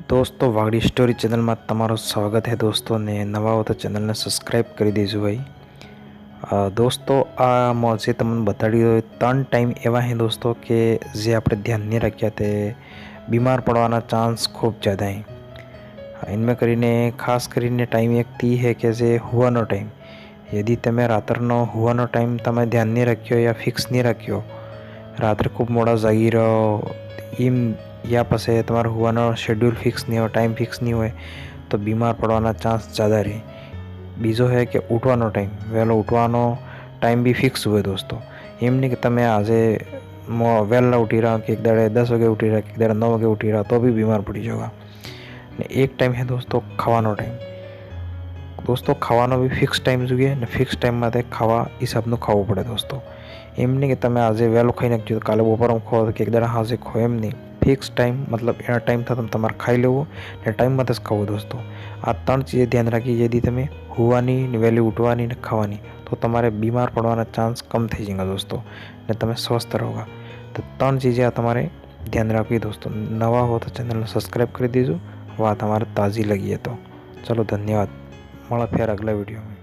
दोस्तों Wagdi story channel में तमारो स्वागत है दोस्तों ने नवा हो तो चैनल ने सब्सक्राइब कर दीजिए भाई। दोस्तों आ मौजे तमने बताड़ी त्रण टाइम एवं है दोस्तों के जे आपणे ध्यान नहीं रख्या ते बीमार पड़वाना चांस खूब ज़्यादा है। इनमें करीने खास करीने टाइम एक ती है कि जे हुआनो टाइम यदि तमे रात्रनो हुआनो टाइम तमे ध्यान नहीं रख्यो या फिक्स नहीं रख्यो रात्रे खूब मोड़ा जागी रहो इम या पसे तमारो हुआनो शेड्यूल फिक्स नहीं हो टाइम फिक्स नहीं हुए तो बीमार पड़वाना चांस ज़्यादा रहे। बीजो है कि उठवानो टाइम वहेलो उठवानो टाइम भी फिक्स हुए दोस्तों। एम नहीं कि तमे आजे वहेला उठी रहा कि एक दाड़े 10 वागे उठी रहा कि एक दाड़े 9 वागे उठी रहा तो भी बीमार पड़ी जाओगा। एक टाइम है दोस्तों खावानो टाइम। दोस्तों खावानो भी फिक्स टाइम जुए ने फिक्स टाइम में खावा हिसाबनु खावू पड़े दोस्तों। एम नहीं कि तमे आजे वहेलो खाई नाखजो तो काले बपोर खाओ तो एक दाड़े हाजे खाओ एम नहीं। फिक्स टाइम मतलब एना टाइम था तम तमारे खाई लेवो ने टाइम में खाओ दोस्तों। आ त्रण चीज़ें ध्यान रखी यदि तमे हुआनी ने वहेली उठवानी ने खावानी तो तमारे बीमार पड़वाना चांस कम थी जाएगा दोस्तों ने तमे स्वस्थ रहोगा। तो त्रण चीज़ें तमारे ध्यान रखी दोस्तों। नवा हो तो चैनल ने सब्सक्राइब कर दीजिए। वाह हमारे ताज़ी लगी है तो चलो धन्यवाद। મળે ફેર અગલા વિડીયો में।